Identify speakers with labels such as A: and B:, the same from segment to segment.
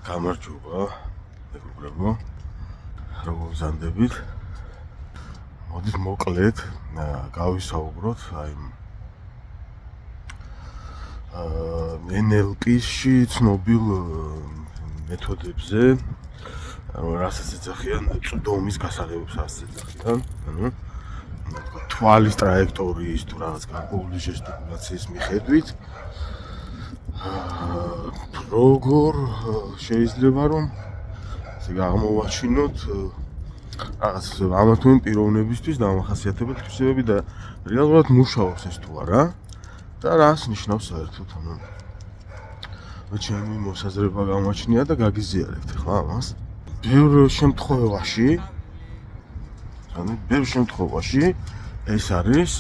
A: გამარჯობა მეგობრებო, როგორ გზანდებით? მოდით მოკლედ გავისაუბროთ NLP-ში ცნობილ მეთოდებზე, რასაც ეძახიან წვდომის გასაღებებს ეძახიან, თვალის ტრაექტორიის თუ რაღაც გარკვეული ჟესტიკულაციის მიხედვით როგორ შეიძლება რომ აღმოვაჩინოთ რაღაც ამა თუ იმ პიროვნებისთვის დამახასიათებელი თვისებები და რეალურად მუშაობს ეს თუ არა და რას ნიშნავს საერთოდ ჩემი მოსაზრება გამაჩნია და გაგიზიარებთ ახლა ამას. ბევრ შემთხვევაში ეს არის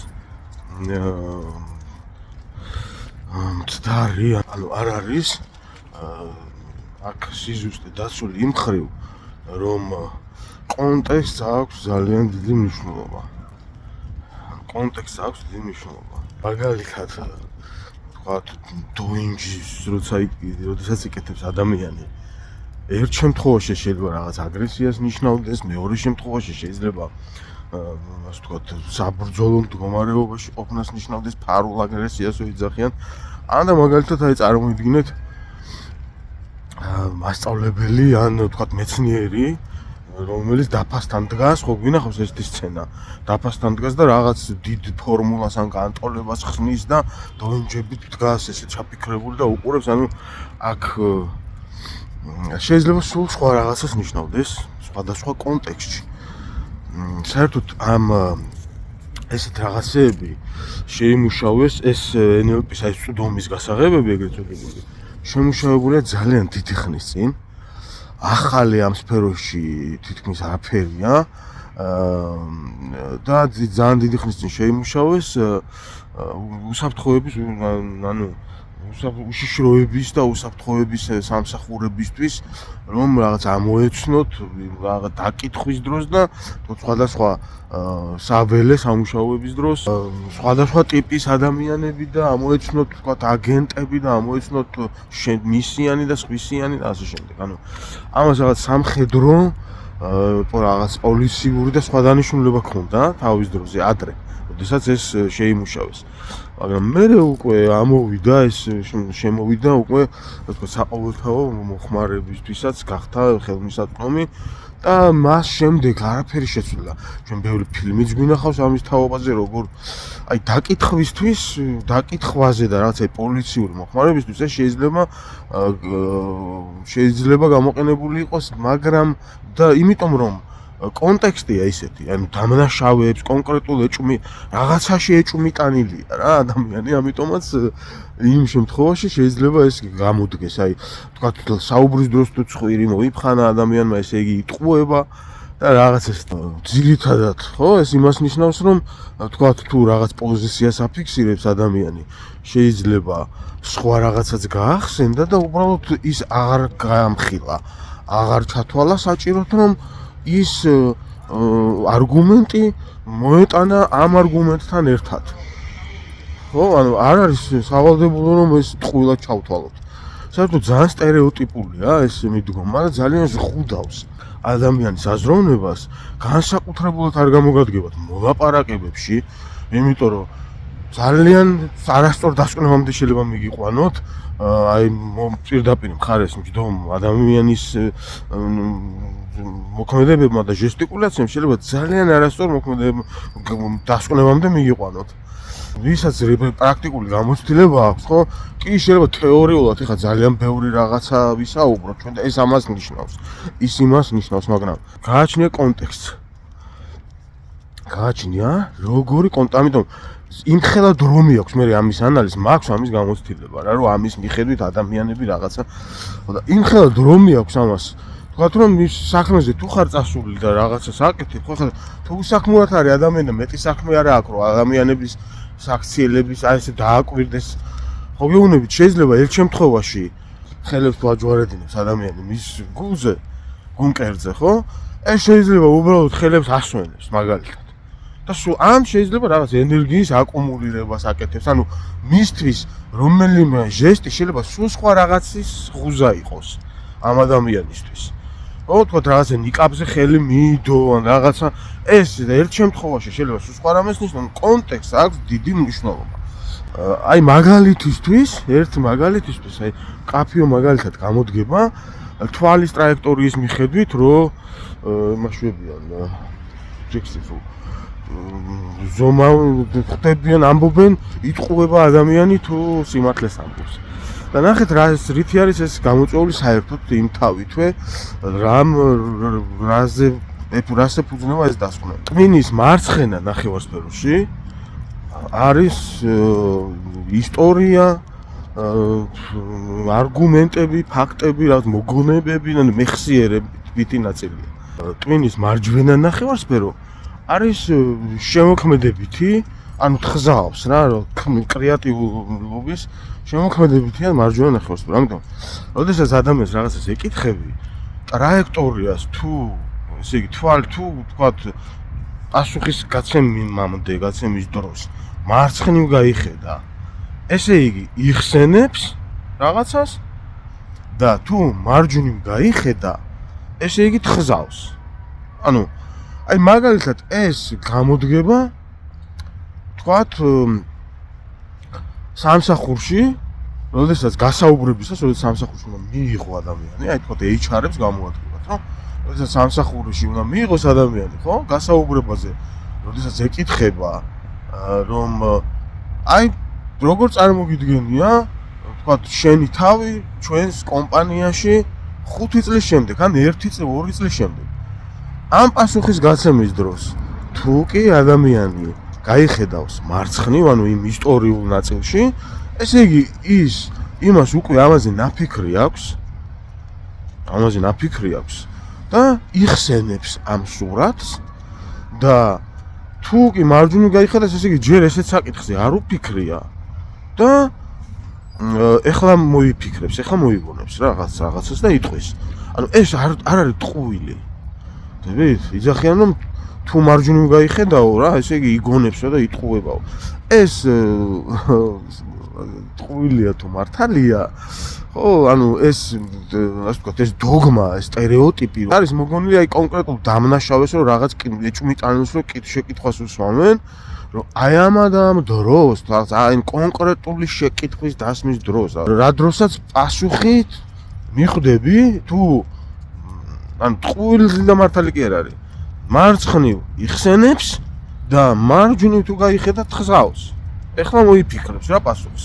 A: მცდარი, არ არის აქ სიზუსტე დაცული იმ მხრივ, რომ კონტექსტს აქვს ძალიან დიდი მნიშვნელობა. მაგალითად, თქვათ, დოინჯის როდესაც იკეთებს ადამიანი, ერთ შემთხვევაში შეიძლება რაღაც აგრესიას ნიშნავდეს, მეორე შემთხვევაში შეიძლება ასე ვთქვათ, საბრძოლო მდგომარეობაში ყოფნას ნიშნავდეს, ფარულ აგრესიას ეძახიან. და მაგალითად წარმოიდგინეთ მასწავლებელი ან ვთქვათ მეცნიერი, რომელიც დაფასთან დგას, ხო გვინახავს ეს სცენა. დაფასთან დგას და რაღაც დიდ ფორმულას ან განტოლებას ხსნის და დოინჯებით დგას ესე ჩაფიქრებული და უყურებს, აქ შეიძლება სულ სხვა რაღაცას ნიშნავდეს სხვადასხვა კონტექსტში. საერთოდ ამ ესეთ რაღაცეები შეიმუშავეს ეს NLP-ის აი წვდომის გასაღებები ეგრეთ წოდებული. შემუშავებულია ძალიან დიდი ხნის წინ. ახალი ამ სფეროში თითქმის არაფერია და ძალიან დიდი ხნის წინ შეიმუშავეს უსაფრთხოების უშიშროების და უსაფრთხოების სამსახურებისთვის, რომ რაღაც ამოეცნოთ რაღაც დაკითხვის დროს და სხვადასხვა საველე სამუშაოების დროს სხვადასხვა ტიპის ადამიანები და ამოეცნოთ თქვათ აგენტები და ამოეცნოთ მისიანი და სხვისიანი და ასე შემდეგ. ამას რაღაც სამხედრო რაღაც პოლიციური და სხვა დანიშნულება ჰქონდა თავის დროზე ადრე, როდესაც ეს შეიმუშავეს. მაგრამ მერე უკვე ამოვიდა ეს შემოვიდა უკვე საყოველთაო მოხმარებისთვისაც გახდა ხელმისაწვდომი და მას შემდეგ არაფერი შეცვლა. ჩვენ ბევრი ფილმიც გვინახავს ამის თაობაზე, როგორ აი დაკითხვაზე და რაღაც აი პოლიციური მოხმარებისთვის ეს შეიძლება გამოყენებული იყოს, მაგრამ და იმიტომ რომ კონტექსტია ისეთი, დამნაშავეებს კონკრეტულ რაღაცაში ეჭვმიტანილია რა ადამიანი, ამიტომაც იმ შემთხვევაში შეიძლება ეს გამოდგეს, აი თქვათ საუბრის დროს თუ ცხვირი მოიფხანა ადამიანმა, ესე იგი იტყუება და რაღაც ეს ძირითადად, ხო, ეს იმას ნიშნავს, რომ თქვათ თუ რაღაც პოზიციას აფიქსირებს ადამიანი, შეიძლება სხვა რაღაცაც გაახსენდა და უბრალოდ ის აღარ გაამხილა, აღარ ჩათვალა საჭიროდ, რომ ის არგუმენტი მოეტანა ამ არგუმენტთან ერთად. ხო, არ არის სავალდებულო რომ ეს ტყუილად ჩავთვალოთ. საერთოდ ძალიან სტერეოტიპულია ეს მიდგომა და ძალიან ზღუდავს ადამიანის აზროვნებას, განსაკუთრებულად არ გამოგადგებათ მოლაპარაკებებში, იმიტომ რომ ძალიან არასწორ დასკვნებამდე შეიძლება მიგიყვანოთ, აი პირდაპირ მხარეს მჯდომ ადამიანის მოქმედებებმა და ჟესტიკულაციამ შეიძლება ძალიან არასწორ დასკვნებამდე მიგიყვანოთ. ვისაც პრაქტიკული გამოცდილება აქვს, ხო, კი შეიძლება თეორიულად ეხა ძალიან ბევრი რაღაცა ვისაუბროთ ჩვენ და ეს ამას ნიშნავს. ის იმას ნიშნავს, მაგრამ გააჩნია კონტექსტი. როგორი კონტექსტი, ამიტომ იმხელა დრო მიაქვს მე ამის ანალიზს, მაქვს ამის გამოცდილება რა, რომ ამის მიხედვით ადამიანები რაღაცა და იმხელა დრო მიაქვს ამას. თქვათ რომ ის საქმეზე თუ ხარ წასული და რაღაცას აკეთებ, ხო, თუ საქმურად არის ადამიანი და მეტი საქმე არ აქვს, რომ ადამიანების საქციელების აი ესე დააკვირდეს. ხო გეუბნებით, შეიძლება ერთ შემთხვევაში ხელებს თუ აჯვარედინებს ადამიანი მის გულზე, გულმკერდზე, ხო? ეს შეიძლება უბრალოდ ხელებს ასვენებს მაგალითად. და სულ ამ შეიძლება რაღაც ენერგიის აკუმულირებას აკეთებს. მისთვის რომელიმე ჟესტი შეიძლება სულ სხვა რაღაცის ღუზა იყოს. ამ ადამიანისთვის. ხო, თქვა რაღაცა ნიკაბზე ხელი მიიდო ან რაღაცა ეს ერთ შემთხვევაში შეიძლება სხვა რამეს ნიშნავს, კონტექსტს აქვს დიდი მნიშვნელობა. აი მაგალითისთვის, ერთ მაგალითისთვის, აი კაფიო მაგალითად გამოდგება თვალის ტრაექტორიის მიხედვით, რომ იმაშვებიან ჯექსიფო ზომა ხდებიან, ამბობენ, იტყუება ადამიანი თუ სიმართლეს ამბობს. და ნახეთ რითი არის ეს გამოწვეული საერთოდ იმ თავითვე რაზე ფუძნება ეს დასკვნა. ტვინის მარცხენა ნახევარსფეროში არის ისტორია, არგუმენტები, ფაქტები, რაღაც მოგონებები, მეხსიერებითი ნაწილია. ტვინის მარჯვენა ნახევარსფერო არის შემოქმედებითი, ანუ თხზავს რა, კრეატიულობის შემოქმედებითია მარჯვენა ნახევარსფერო. ამიტომ, როდესაც ადამიანს რაღაცას ეკითხები, ტრაექტორიას თუ, ესე იგი, თუ თქვათ პასუხის გაცემის დროს მარცხნივ გაიხედა, ესე იგი, იხსენებს რაღაცას და თუ მარჯვნივ გაიხედა, ესე იგი თხზავს. ანუ, აი მაგალითად ეს გამოდგება თქვათ სამსახურში, როდესაც გასაუბრებისას, როდესაც სამსახურში უნდა მიიღო ადამიანი, აი თქვათ HR-ებს გამოადგებათ, რომ როდესაც სამსახურში უნდა მიიღოს ადამიანი, ხო? გასაუბრებაზე, როდესაც ეკითხება, რომ აი როგორ წარმოგიდგენია, თქვათ შენი თავი ჩვენს კომპანიაში 5 წლის შემდეგ, ან 1 წელი, 2 წლის შემდეგ. ამ პასუხის გაცემის დროს თუ კი ადამიანი გაიხედავს მარცხნივ, ანუ იმ ისტორიულ ნაწილში, ესე იგი ის იმას უკვე ამაზე ნაფიქრი აქვს და იხსენებს ამ სურათს და თუ კი მარჯვნივ გაიხედავს, ესე იგი ჯერ ესეც საკითხზე არ უფიქრია და ეხლა მოიფიქრებს, ეხლა მოიგონებს რაღაცას და იტყვის. ანუ ეს არ არის ტყუილი. დებით, იძახიან რომ თუ მარჯვნივ გაიხედაო რა, ესე იგი იგონებსო და იტყუებაო. ეს ტყუილია თუ მართალია? ხო, ანუ ეს ასე ვთქვათ, ეს დოგმა, ეს სტერეოტიპი არის მოგონილი აი კონკრეტულ დამნაშავეს, რომ რაღაც ეჭვმიტანილს რომ შეკითხვას უსვამენ, რომ აი ამ დროს, აი კონკრეტული შეკითხვის დასმის დროს, რა დროსაც პასუხით მიხვდები თუ ან ტყუილი და მართალი კი არ არის. მარცხნივ იხსენებს და მარჯვნივ თუ გაიხედა თხზავს. ეხლა მოიფიქრებს რა პასუხს.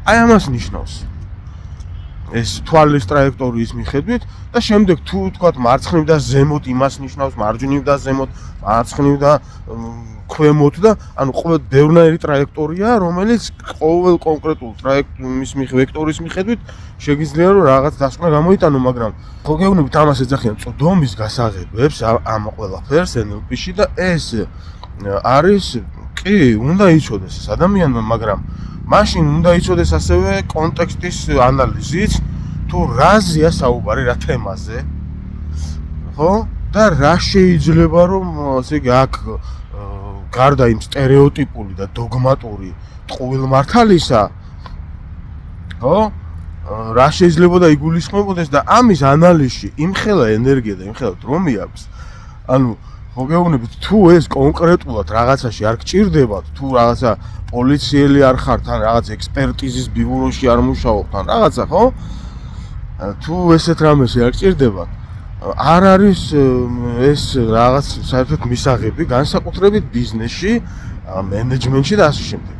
A: აი ამას ნიშნავს. ეს თვალის ტრაექტორიის მიხედვით და შემდეგ თუ თქვათ მარცხნივ და ზემოთ იმას ნიშნავს, მარჯვნივ და ზემოთ, მარცხნივ და ქვემოთ და ანუ ყოველ ბევრნაირი ტრაექტორია, რომელიც ყოველ კონკრეტულ ტრაექტორის ვექტორის მიხედვით შეგიძლია რომ რაღაც დასკვნა გამოიტანო, მაგრამ ხო გეუბნებით ამას ეძახიან წოდომის გასაღებებს ამ ყველაფერს NLP-ში და ეს არის კი, უნდა იცოდეს ეს ადამიანმა, მაგრამ მაშინ უნდა იცოდეს ასევე კონტექსტის ანალიზიც, თუ რაზეა საუბარი, რა თემაზე, ხო? და რა შეიძლება რომ ესე იგი აქ გარდა იმ სტერეოტიპული და დოგმატური ტყუილმართალისა, ხო? რა შეიძლება და იგულისხმებოდეს და ამის ანალიზში იმხელა ენერგია და იმხელა დრო მიაქვს. ანუ მოგეუბნებით, თუ ეს კონკრეტულად რაღაცაში არ გჭირდებათ, თუ რაღაცა პოლიციელი არ ხართ, ან რაღაც ექსპერტიზის ბიუროში არ მუშაობთ, ან რაღაცა, ხო? თუ ესეთ რამეში არ გჭირდებათ, არ არის ეს რაღაც საერთოდ მისაღები განსაკუთრებით ბიზნესში, მენეჯმენტში და ასე შემდეგ.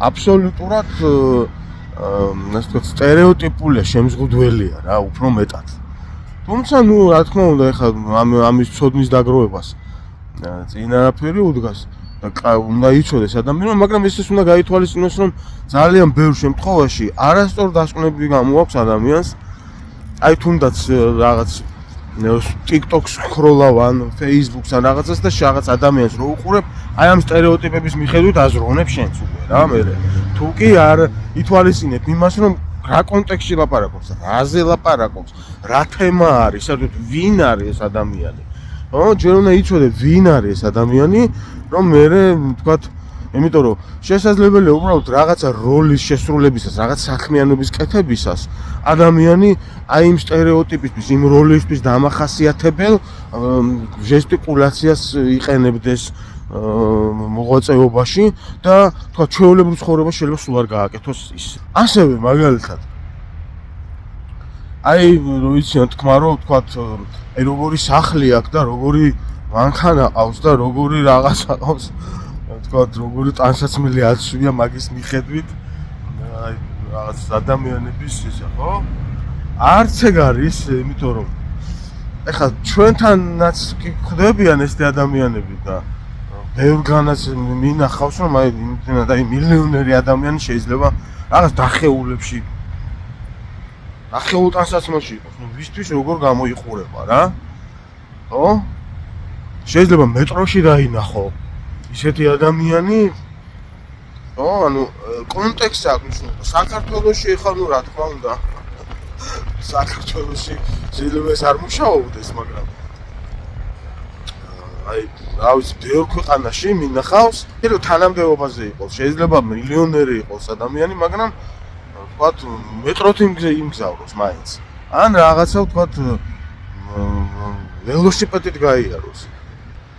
A: აბსოლუტურად ასე ვთქვათ, სტერეოტიპულია, შემზღუდველია რა, უფრო მეტად. თუმცა, ნუ რა თქმა უნდა, ეხლა ამის ცოდნის დაგროვებას წინარაფერი უდგას და უნდა იცოდეს ადამიანმა, მაგრამ ესეც უნდა გაითვალისწინოს, რომ ძალიან ბევრ შემთხვევაში არასწორ დასკვნები გამოაქვს ადამიანს, აი თუნდაც რაღაც TikTok-ს ხროლავ ან Facebook-ს ან რაღაცას და რაღაც ადამიანს რო უყურებ, აი ამ სტერეოტიპების მიხედვით აზროვნებ შენც უკვე რა, მე თუ კი არ ითვალისწინებ იმას, რომ რა კონტექსტში ლაპარაკობს, რაზე ლაპარაკობს, რა თემა არის, საერთოდ ვინ არის ეს ადამიანი. ხო, ჯერ უნდა იცოდე ვინ არის ეს ადამიანი, რომ მე ვთქვათ, იმიტომ რომ შესაძლებელია უბრალოდ რაღაცა როლის შესრულებისას, რაღაც საქმიანობის კეთებისას ადამიანი აი იმ სტერეოტიპისთვის, იმ როლისთვის დამახასიათებელ ჟესტიკულაციას იყენებდეს მოღვაწეობაში და თქვა ჩვეულებრივ ცხოვრებას შეიძლება სულ არ გააკეთოს ის. ასევე მაგალითად აი რო იციან თქმა რომ თქვა აი როგორი სახლი აქვს და როგორი მანქანა ყავს და როგორი რაღაცა ყავს თქვა როგორი ტანსაცმელი აცვია მაგის მიხედვით აი რაღაც ადამიანების ისა ხო არც ეგ არის იმიტომ რომ ეხლა ჩვენთანაც კი ხდებიან ეს ადამიანები და ბევრგანაც მინახავს რომ აი იმდენად აი მილიონერი ადამიანი შეიძლება რაღაც დახეულებში დახეულ ტანსაცმელში იყოს ნუ ვისთვის როგორ გამოიყურება რა ხო შეიძლება მეტროში დაინახო ისეთი ადამიანი ხო ანუ კონტექსტი აქვს საქართველოში ხა ნუ რა თქმა უნდა საქართველოში შეიძლება ეს არ მუშაობდეს მაგრამ აი რა ვიცი ბევრ ქვეყანაში მინახავს რომ თანამდებობაზე იყოს შეიძლება მილიონერი იყოს ადამიანი მაგრამ ვთქვათ მეტროთ იმგზავროს მაინც ან რაღაცა ვთქვათ ველოსიპედით გაიაროს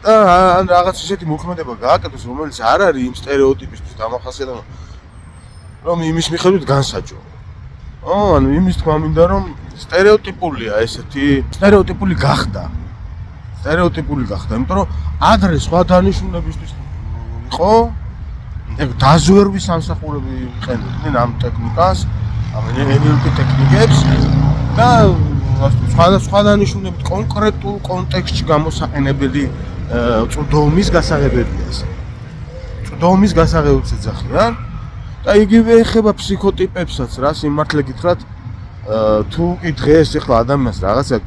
A: და ან რაღაც ისეთი მოქმედება გააკეთოს რომელიც არ არის იმ სტერეოტიპისთვის დამახასიათებელი რომ იმის მიხედვით განსაჯო ო ანუ იმის თქმა მინდა რომ სტერეოტიპულია ესეთი სტერეოტიპული გახდა იმიტომ რომ ადრე სხვა დანიშნულებისთვის იყო ეგ დაზვერვის სამსახურები იყენებდნენ ამ ტექნიკას ამ ენერგიულ ტექნიკებს და სხვა დანიშნულებით კონკრეტულ კონტექსტში გამოსაყენებელი წვდომის გასაღებებია ეს წვდომის გასაღებებს ეძახიან და იგივე ეხება ფსიქოტიპებსაც რა სიმართლე გითხრათ თუ კი დღეს ეხლა ადამიანს რაღაცა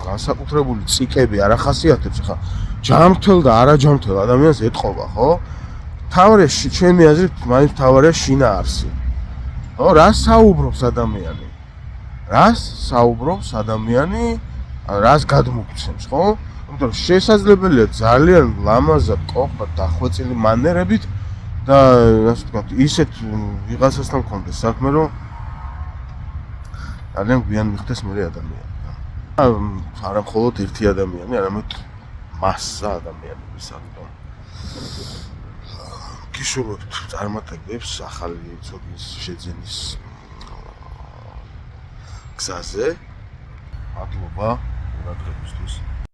A: განსაკუთრებული ციკები არ ახასიათებს ხა ჯანმრთელ და არაჯანმრთელ ადამიანს ეთყობა ხო თავარია ჩემი აზრით მაინც თავარია შინაარსი ხო რას საუბრობს ადამიანი რას გადმოგცემს ხო იმიტომ რომ შესაძლებელია ძალიან ლამაზად ყოფნა დახვეწილი მანერებით და ასე ვთქვათ ისეთ ვიღაცასთან მქონდეს საქმე რომ ძალიან გვიან მიხდეს მე ადამიანი არა მხოლოდ ერთი ადამიანი, არამედ მასა ადამიანების ამიტომ. გისურვებთ წარმატებებს ახალი ცოდნის შეძენის გზაზე. მადლობა ყურადღებისთვის.